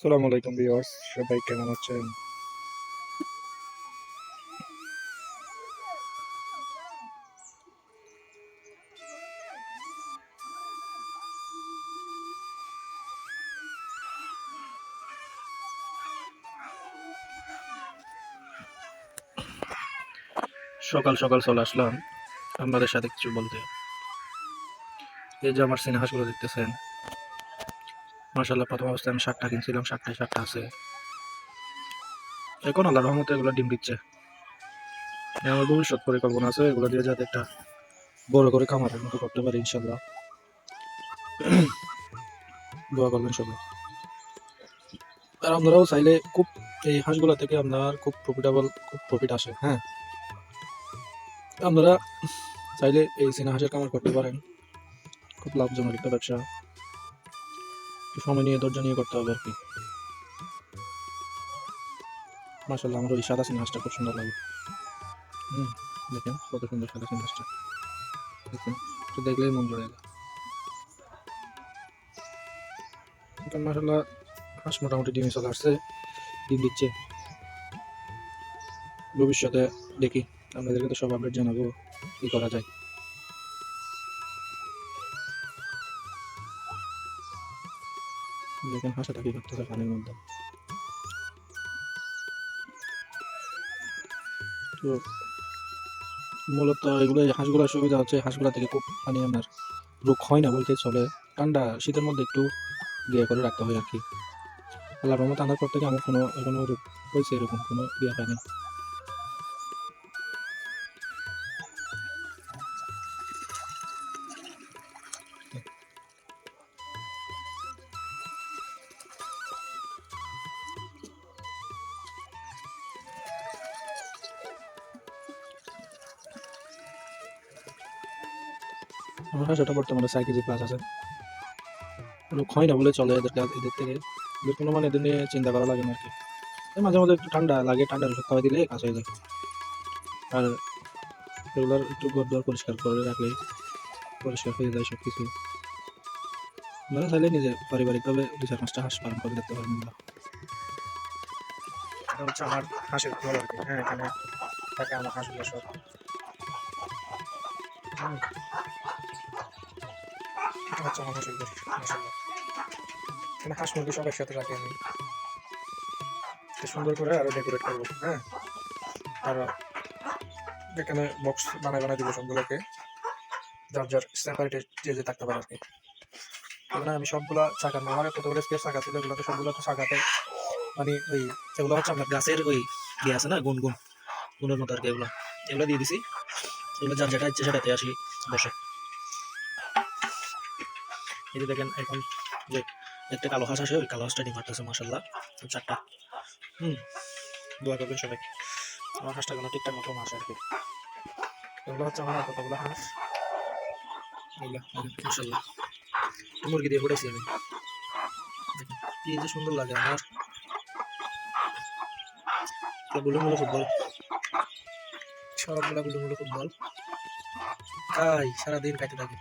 আসসালামু আলাইকুম ভিউয়ার্স, সবাই কেমন আছেন? সকাল সকাল চলে আসলাম আপনাদের সাথে কিছু বলতে। এই যে আমার সিনে হাঁসগুলো দেখতেছেন, মাশাআল্লাহ প্রথম অবস্থায় আমি 7টা কিনছিলাম, 7টায় 7টা আছে। এখন আল্লাহর রহমতে এগুলো ডিম দিচ্ছে। আমার ভবিষ্যৎ পরিকল্পনা আছে এগুলো দিয়ে যাতে একটা বড় করে খামারের মতো করতে পারি ইনশাল্লাহ। দোয়া করবেন সবাই। আর আপনারাও চাইলে খুব এই হাঁসগুলো থেকে আপনার খুব খুব প্রফিট আসে। হ্যাঁ, আপনারা চাইলে এই সিনা হাঁসের খামার করতে পারেন। খুব লাভজনক একটা ব্যবসা। একটু সময় নিয়ে ধৈর্য নিয়ে করতে হবে আর কি। মাশাআল্লাহ আমার ওই সাদা সিংহাসটা খুব সুন্দর লাগে। হুম, দেখেন কত সুন্দর সাদা সিংহাসটা। দেখেন, একটু দেখলেই মন জুড়ে যায়। এখন মাশাআল্লাহ হাঁস মোটামুটি ডিমে চলে আসছে, ডিম দিচ্ছে। ভবিষ্যতে দেখি, আপনাদেরকে তো সব আপডেট জানাবো কি করা যায়। দেখেন হাঁসটা কি করতেছে পানির মধ্যে। তো মূলত এগুলো এই হাঁসগুলোর সুবিধা হচ্ছে হাঁসগুলা থেকে খুব মানে আপনার রোগ হয় না বলতে চলে। ঠান্ডা শীতের মধ্যে একটু ইয়ে করে রাখতে হয় আর কি। আল্লাহর রহমতে আনার পর থেকে আমার কোনো এখনো রোগ হয়েছে এরকম কোনো ইয়ে হয়নি। আমার হাঁসটা বর্তমানে 4 কেজি প্লাস আছে। রোগ হয় না বলে চলে এদের থেকে। এদের কোনো মানে এদের নিয়ে চিন্তা করা লাগে না আর কি। এই মাঝে মাঝে একটু ঠান্ডা লাগে, ঠান্ডার ওষুধ খাওয়াই দিলে কাজ হয়ে যায়। আর রেগুলার একটু ঘর দুয়ার পরিষ্কার করে রাখলে পরিষ্কার হয়ে যায় সব কিছু। আপনারা চাইলে নিজে পারিবারিকভাবে 2-4-5টা হাঁস পালন করে দেখতে পারেন। এটা হচ্ছে আমার হাঁসের ঘর আর কি। হ্যাঁ, এখানে থাকে আমার হাঁসগুলো সব। হুম, এটা হচ্ছে আমার হাঁসের ঘর, মাশাআল্লাহ। এখানে হাঁস মুরগি সব একসাথে রাখি আমি। এটা সুন্দর করে আরো ডেকোরেট করবো। হ্যাঁ, আর এখানে বক্স বানায় বানায় দিব সবগুলোকে, যার যার সেপারেটে যে যে থাকতে পারে আর কি। এখানে আমি সবগুলা চাকা, আমার কতগুলো স্পেস চাকা ছিল, এগুলোতে সবগুলো তো চাকাতে মানে ওই এগুলো হচ্ছে আপনার গাছের ওই ইয়ে আছে না, গুন গুন গুনের মতো আর কি। এগুলো এগুলো দিয়ে দিছি, এগুলো যার যেটা ইচ্ছে সেটাতে আসি বসে। এই যে দেখেন এখন যে একটা কালো হাঁস আসে, ওই কালো হাঁসটা ডিম পারতেছে মাশাআল্লাহ 4টা। হুম, দোয়া করবেন সবাই আমার হাঁসটা যেন ঠিকঠাক মতো আসে আর কি। এগুলো হচ্ছে আমার কতগুলো হাঁস, এগুলো মাশাআল্লাহ মুরগি দিয়ে ফুটাইছি আমি। দেখেন কি যে সুন্দর লাগে আমার। গুলুমুলু ফুটবল, সবগুলা গুলুমুলু ফুটবল খাই, সারাদিন খাইতে থাকি।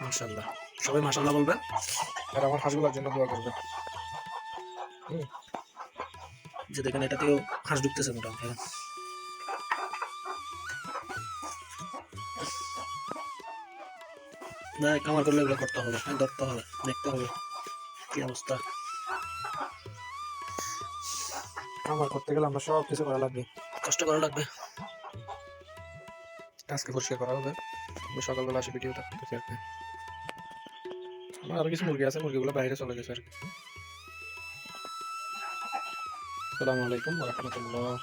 মাশাআল্লাহ, সবাই মাশাআল্লাহ বলবেন আর আমার হাঁসগুলোর জন্য দোয়া করবেন। হুম, যে দেখেন এটাতেও হাঁস ঢুকতেছে মোটামুটি। না, কামার করলে এগুলো করতে হবে, ধরতে হবে, দেখতে হবে কি অবস্থা। কামার করতে গেলে আমরা সব কিছু করা লাগবে, কষ্ট করা লাগবে। আজকে পরিষ্কার করা হবে, আমি সকালবেলা আসে ভিডিওটা করতেছি আর কি। আমার আরো কিছু মুরগি আছে, মুরগিগুলো বাইরে চলে গেছে আর কি। আসসালামু আলাইকুম ওয়া রাহমাতুল্লাহ।